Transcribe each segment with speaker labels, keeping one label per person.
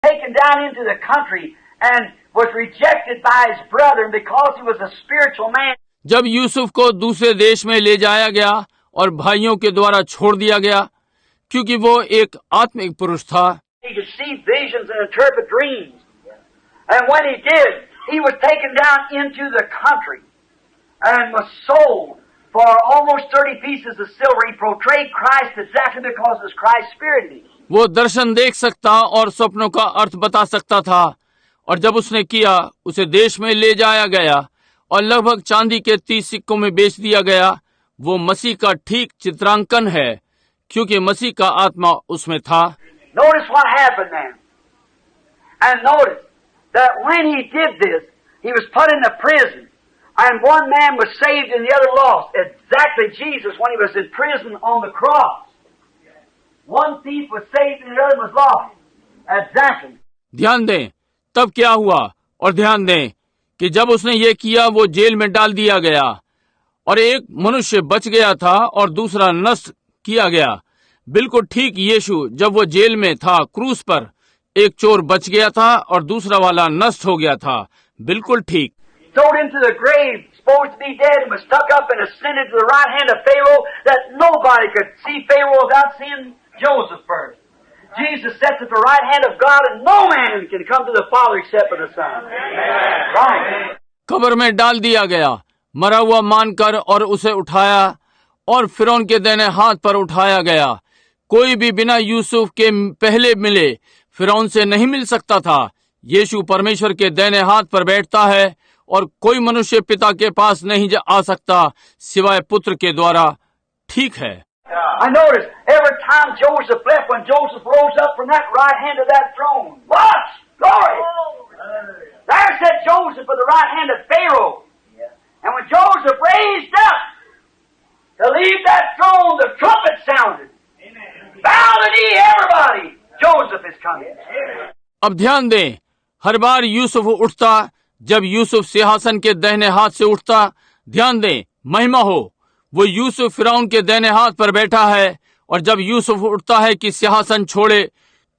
Speaker 1: taken down into the country and was rejected by his brethren because he was a spiritual man.
Speaker 2: जब यूसुफ को दूसरे देश में ले जाया गया और भाइयों के द्वारा छोड़ दिया गया क्योंकि वो एक आत्मिक पुरुष था.
Speaker 1: He could see visions and interpret dreams. And when he did, he was taken down into the country and was sold for almost 30 pieces of silver. He portrayed Christ exactly because it was Christ's spirit in him.
Speaker 2: वो दर्शन देख सकता और स्वप्नों का अर्थ बता सकता था और जब उसने किया उसे देश में ले जाया गया और लगभग चांदी के 30 सिक्कों में बेच दिया गया. वो मसीह का ठीक चित्रांकन है क्योंकि मसीह का आत्मा उसमें था.
Speaker 1: Notice what happened then. And notice that when he did this, he was put in the prison. And one man was saved and the other lost. Exactly Jesus when he was in prison on the cross. One thief was saved and the other was lost. Exactly.
Speaker 2: ध्यान दें तब क्या हुआ और ध्यान दें कि जब उसने ये किया वो जेल में डाल दिया गया और एक मनुष्य बच गया था और दूसरा नष्ट किया गया. बिल्कुल ठीक यीशु जब वो जेल में था क्रूस पर एक चोर बच गया था और दूसरा वाला नष्ट हो गया था. बिल्कुल ठीक.
Speaker 1: Thrown into the grave, supposed to be dead, and was stuck up and ascended to the right hand of Pharaoh, that nobody could see Pharaoh without seeing Joseph first. Jesus sits at the right hand of God, and no man can come to the Father except for the Son. Right.
Speaker 2: कब्र में डाल दिया गया, मरा हुआ मानकर और उसे उठाया और फिरौन के दाहिने हाथ पर उठाया गया. कोई भी बिना यूसुफ के पहले मिले फिरौन से नहीं मिल सकता था. यीशु परमेश्वर के दाहिने हाथ पर बैठता है और कोई मनुष्य पिता के पास नहीं आ सकता सिवाय पुत्र के द्वारा. ठीक है.
Speaker 1: I noticed every time Joseph left, when Joseph rose up from that right hand of that throne, watch, glory! There sat Joseph at the right hand of Pharaoh. And when Joseph raised up to leave that throne, the trumpet sounded. Bow the knee, everybody! Joseph is coming.
Speaker 2: अब ध्यान दें, हर बार यूसुफ उठता, जब यूसुफ सिंहासन के दाहिने हाथ से उठता, ध्यान दें, महिमा हो, वो यूसुफ फिरौन के दाहिने हाथ पर बैठा है और जब यूसुफ उठता है कि सिंहासन छोड़े,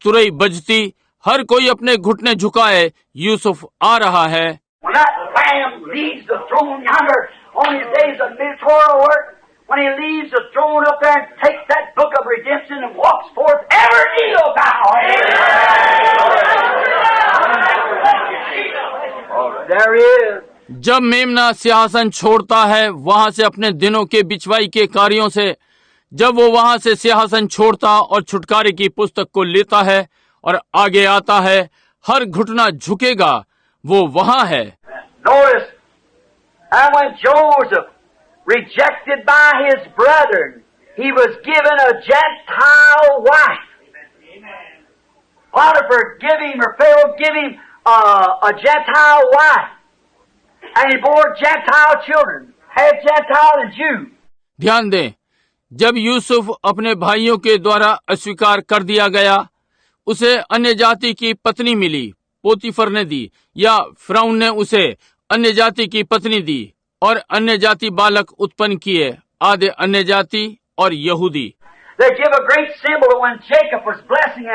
Speaker 2: तुरई बजती, हर कोई अपने घुटने झुकाए, यूसुफ आ रहा है.
Speaker 1: When that Lamb leaves the throne yonder on his days of mediatorial work, when he leaves the throne up there and takes that book of redemption and walks forth, every knee will bow. There he is.
Speaker 2: जब मेमना सिंहासन छोड़ता है वहां से अपने दिनों के बिचवाई के कार्यों से, जब वो वहां से सिंहासन छोड़ता और छुटकारे की पुस्तक को लेता है और आगे आता है, हर घुटना झुकेगा, वो वहां है.
Speaker 1: Notice, and when Joseph rejected by his brethren, he was given a Gentile wife. Potiphar give him, or Pharaoh give him a Gentile wife. And he bore Gentile children, half Gentile and Jew.
Speaker 2: ध्यान दें, जब यूसुफ अपने भाइयों के द्वारा अस्वीकार कर दिया गया, उसे अन्य जाति की पत्नी मिली, पोतीफर ने दी, या फिरौन ने उसे अन्य जाति की पत्नी दी और अन्य जाति बालक उत्पन्न किए, आधे अन्य जाति और यहूदी.
Speaker 1: They give a great symbol that when Jacob was blessing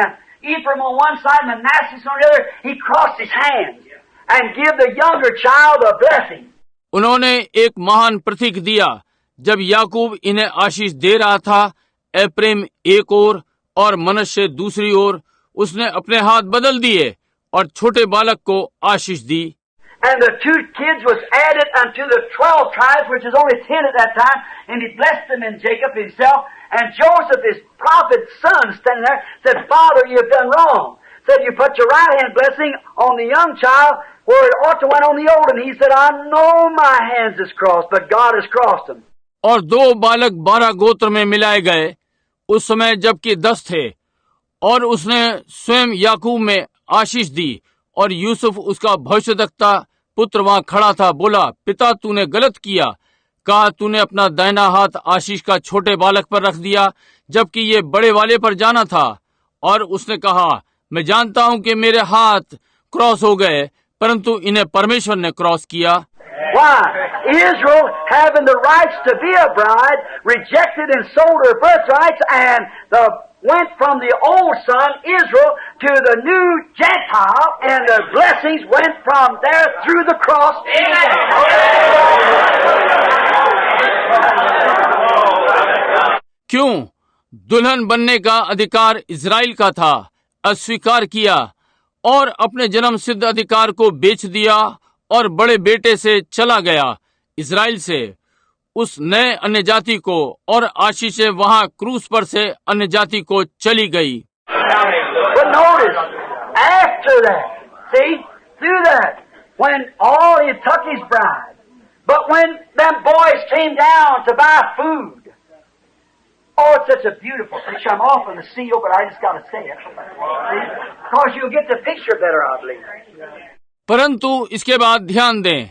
Speaker 1: Ephraim on one side and Manasseh on the other, he crossed his hands and give the younger child a blessing.
Speaker 2: उन्होंने एक महान प्रतीक दिया. जब याकूब इन्हें आशीष दे रहा था, एप्रेम एक ओर और मनश्शे दूसरी ओर, उसने अपने हाथ बदल दिए और छोटे बालक को आशीष दी.
Speaker 1: And the two kids was added unto the 12 tribes, which is only 10 at that time, and he blessed them in Jacob himself. And Joseph, his prophet's son, standing there, said, Father, you have done wrong. Said, you put your right hand blessing on the young child where it ought to went on the old. And he said, I know my hands is crossed, but God has crossed them.
Speaker 2: और 2 बालक 12 गोत्र में मिलाए गए उस समय जबकि 10 थे, और उसने स्वयं याकूब में आशीष दी और यूसुफ उसका भविष्यद्वक्ता पुत्र वहां खड़ा था. बोला, पिता तूने गलत किया. कहा, तूने अपना दाहिना हाथ आशीष का छोटे बालक पर रख दिया जबकि ये बड़े वाले पर जाना था. और उसने कहा, मैं जानता हूं कि मेरे हाथ क्रॉस हो गए, परंतु इन्हें परमेश्वर ने क्रॉस किया.
Speaker 1: Why? Israel, having the rights to be a bride, rejected and sold her birthrights, and the went from the old son, Israel, to the new Gentile, and the blessings went from there through the cross.
Speaker 2: क्यों? दुल्हन बनने का अधिकार Israel का था, अस्वीकार किया और अपने जन्म सिद्ध अधिकार को बेच दिया और बड़े बेटे से चला गया इज़राइल से उस नए अन्य जाति को, और आशीषें वहां क्रूस पर से अन्य जाति को चली गई।
Speaker 1: But notice, after that, see, through that, when all he took his bride, but when them boys came down to buy food, oh, it's such a beautiful picture. I'm off on the seal, but I just got to say it. Because you'll get the picture better, I believe.
Speaker 2: परंतु इसके बाद ध्यान दें,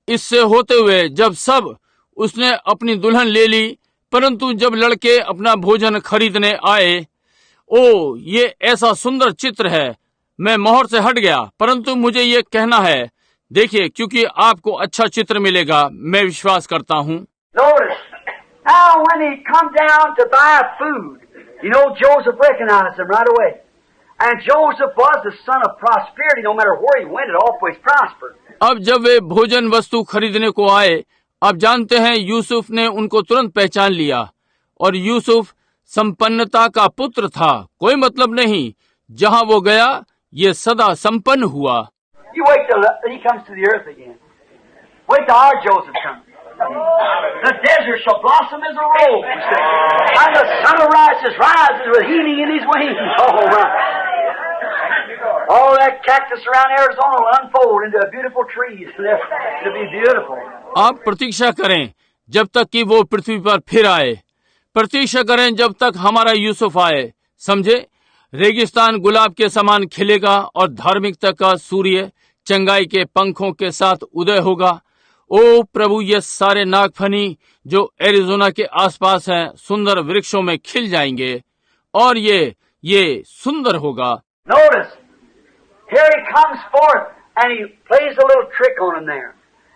Speaker 2: इससे होते हुए जब सब उसने अपनी दुल्हन ले ली, परंतु जब लड़के अपना भोजन खरीदने आए, ओ ये ऐसा सुंदर चित्र है। मैं मोहर से हट गया, परंतु मुझे ये कहना है, देखिए, क्योंकि आपको अच्छा चित्र मिलेगा, मैं विश्वास करता हूँ।
Speaker 1: Notice, now when he come down to buy food, you know Joseph recognized him right away. And Joseph was the son of prosperity. No matter where he went, it always prospered.
Speaker 2: अब जब वे भोजन वस्तु खरीदने को आए, आप जानते हैं यूसुफ ने उनको तुरंत पहचान लिया, और यूसुफ संपन्नता का पुत्र था। कोई मतलब नहीं, जहाँ वो गया ये सदा संपन्न हुआ।
Speaker 1: You wait till he comes to the earth again. Wait till our Joseph comes. The desert shall blossom as a rose, and the sun of righteousness rises with healing in his wings. Oh, right. All that cactus around Arizona will unfold into a beautiful trees. It'll be beautiful.
Speaker 2: आप प्रतीक्षा करें जब तक कि वो पृथ्वी पर फिर आए। प्रतीक्षा करें जब तक हमारा यूसुफ आए। समझे, रेगिस्तान गुलाब के समान खिलेगा और धार्मिकता का सूर्य चंगाई के पंखों के साथ उदय होगा। ओ प्रभु, ये सारे नागफनी जो एरिजोना के आसपास हैं, सुंदर वृक्षों में खिल जाएंगे और ये सुंदर होगा।
Speaker 1: Notice, here he comes forth and he plays a little trick on him there.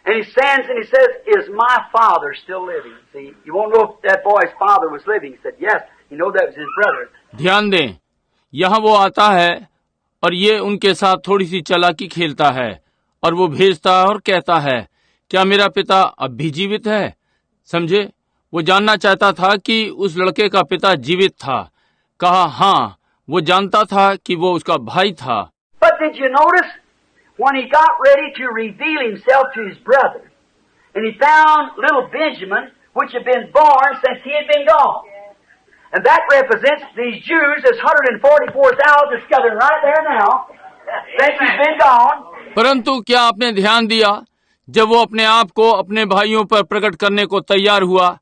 Speaker 1: And he stands and he says, "Is my father still living?" See, you won't know if that boy's father was living. He said, "Yes." You know that was his brother.
Speaker 2: ध्यान दें, यहाँ वो आता है और ये उनके साथ थोड़ी सी चालाकी खेलता है, और वो भेजता है और कहता है, क्या मेरा पिता अब भी जीवित है? समझे, वो जानना चाहता था कि उस लड़के का पिता जीवित था। कहा हाँ, वो जानता था कि वो उसका भाई था।
Speaker 1: But did you notice when he got ready to reveal himself to his brother, and he found little Benjamin, which had been born since he had been gone, and that represents these Jews, there's 144,000 scattered right there now since he's been gone.
Speaker 2: परंतु क्या आपने ध्यान दिया, जब वो अपने आप को अपने भाइयों पर प्रकट करने को तैयार हुआ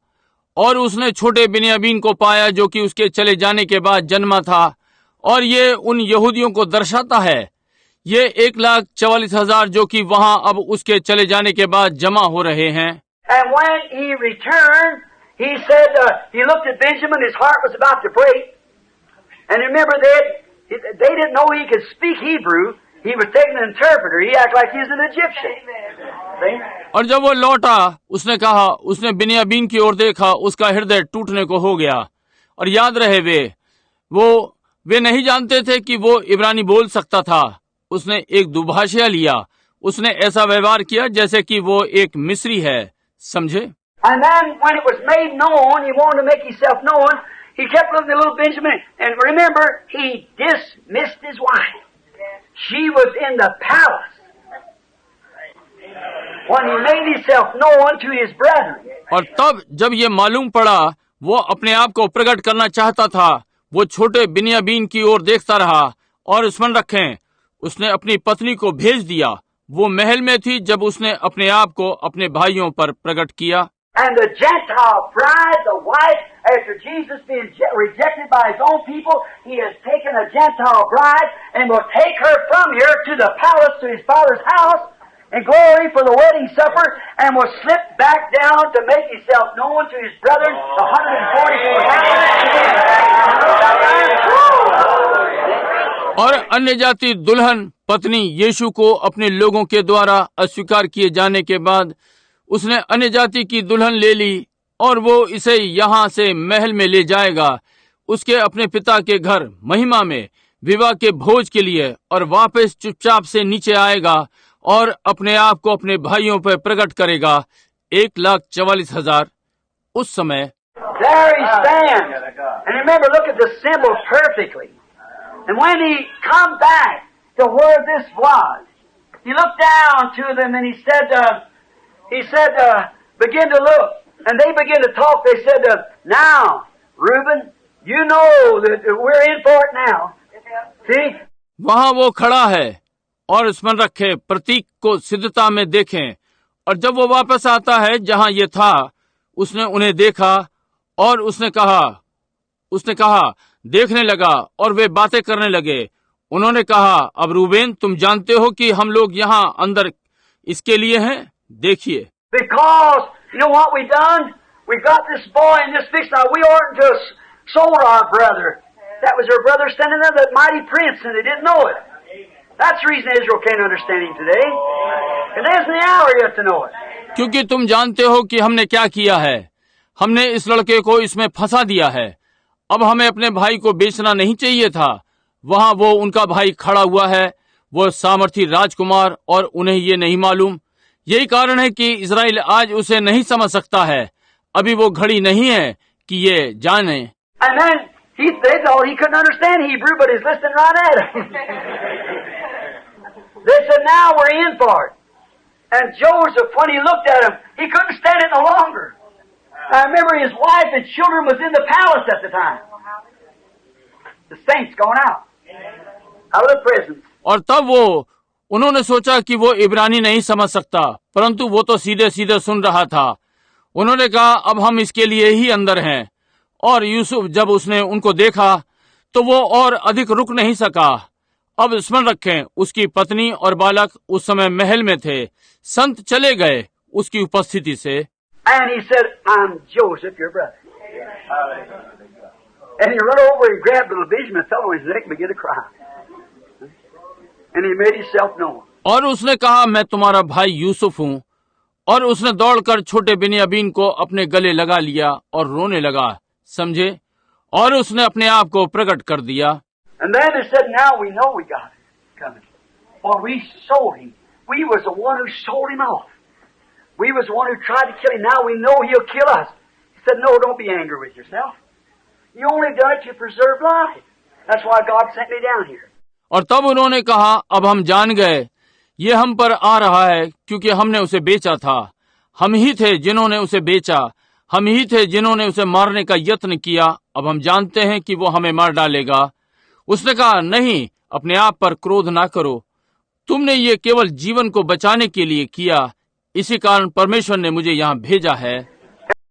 Speaker 2: और उसने छोटे बिन्यामीन को पाया जो कि उसके चले जाने के बाद जन्मा था, और ये उन यहूदियों को दर्शाता है। ये 1,44,000 जो कि वहाँ अब उसके चले जाने के बाद जमा हो रहे हैं।
Speaker 1: And when he returned, he said, he looked at Benjamin, his heart was about to break. And remember they didn't know he could speak Hebrew. He was taking an interpreter. He acted like he's an Egyptian. See?
Speaker 2: और जब वो लौटा, उसने कहा, उसने बिन्यामीन की ओर देखा, उसका हृदय टूटने को हो गया। और याद रहे वे नहीं जानते थे कि वो इब्रानी बोल सकता था। उसने एक दुभाषिया लिया, उसने ऐसा व्यवहार किया जैसे कि वो एक मिस्री है। समझे?
Speaker 1: And then when it was made known, he wanted to make himself known, he kept looking at little Benjamin. And remember, he dismissed his wife. She was in the palace when he made himself known to his brethren.
Speaker 2: और तब जब ये मालूम पड़ा, वो अपने आप को प्रकट करना चाहता था, वो छोटे बिन्यामीन की ओर देखता रहा। और स्मरण रखें, उसने अपनी पत्नी को भेज दिया। वो महल में थी जब उसने अपने आप को अपने भाइयों पर प्रकट किया।
Speaker 1: And the Gentile bride, the wife, after Jesus being rejected by his own people, he has taken a Gentile bride and will take her from here to the palace, to his father's house, in glory for the wedding supper, and will slip back down to make himself known to his brethren, the 144,000.
Speaker 2: और अन्य जाति दुल्हन पत्नी यीशु को अपने लोगों के द्वारा अस्वीकार किए जाने के बाद उसने अन्य जाति की दुल्हन ले ली, और वो इसे यहाँ से महल में ले जाएगा उसके अपने पिता के घर महिमा में विवाह के भोज के लिए और वापस चुपचाप से नीचे आएगा और अपने आप को अपने भाइयों पर प्रकट करेगा। 1,44,000 उस समय
Speaker 1: There he stands. And remember, look at the symbols perfectly. And when he come back to where this was, he looked down to them and he said, begin to look. And they began to talk. They said, now, Reuben, you know that we're in for it now. See?
Speaker 2: वहाँ वो खड़ा है और स्मरण रखे, प्रतीक को सिद्धता में देखें। और जब वो वापस आता है जहाँ ये था, उसने उन्हें देखा और उसने कहा देखने लगा और वे बातें करने लगे। उन्होंने कहा, अब रूबेन, तुम जानते हो कि हम लोग यहाँ अंदर इसके लिए हैं। देखिए,
Speaker 1: Because, you know what we done? We got this boy in this fix. Now, we oughtn't to have sold our brother. That was our brother standing there, that mighty prince, and they didn't know it. That's the reason Israel can't understand him today. It isn't the hour yet to know it.
Speaker 2: क्योंकि तुम जानते हो कि हमने क्या किया है। हमने इस लड़के को इसमें फंसा दिया है। अब हमें अपने भाई को बेचना नहीं चाहिए था। वहाँ वो उनका भाई खड़ा हुआ है, वो सामर्थी राजकुमार, और उन्हें ये नहीं मालूम। यही कारण है कि इज़राइल आज उसे नहीं समझ सकता है। अभी वो घड़ी नहीं है कि ये जाने।
Speaker 1: And then they thought he couldn't understand Hebrew, but he's listening right at him. They said, now we're in for it. And Joseph, when he looked at him, he couldn't stand it no longer. I remember his wife and children was in the palace at the time. The saints gone out of the prisons.
Speaker 2: और तब उन्होंने सोचा कि वो इब्रानी नहीं समझ सकता, परंतु वो तो सीधे सीधे सुन रहा था। उन्होंने कहा, अब हम इसके लिए ही अंदर हैं। और यूसुफ जब उसने उनको देखा तो वो और अधिक रुक नहीं सका। अब स्मरण रखें, उसकी पत्नी और बालक उस समय महल में थे। संत चले गए उसकी उपस्थिति से।
Speaker 1: And he said, I'm Joseph, your brother. And he ran over and grabbed the vision and fell on his neck and began to cry. And he made himself known.
Speaker 2: और उसने कहा, मैं तुम्हारा भाई यूसुफ हूँ। और उसने दौड़कर छोटे बिन्यामीन को अपने गले लगा लिया और रोने लगा, समझे? और उसने अपने आप को प्रकट कर दिया।
Speaker 1: And then they said, now we know we got it coming. For we sold him. We was the one who sold him off. We was the one who tried to kill him. Now we know he'll kill us. He said, no, don't be angry with yourself. You only done it to preserve life. That's why God sent me down here.
Speaker 2: और तब उन्होंने कहा, अब हम जान गए, ये हम पर आ रहा है क्योंकि हमने उसे बेचा था। हम ही थे जिन्होंने उसे बेचा, हम ही थे जिन्होंने उसे मारने का यत्न किया। अब हम जानते हैं कि वो हमें मार डालेगा। उसने कहा, नहीं, अपने आप पर क्रोध ना करो। तुमने ये केवल जीवन को बचाने के लिए किया। इसी कारण परमेश्वर ने मुझे यहाँ भेजा है।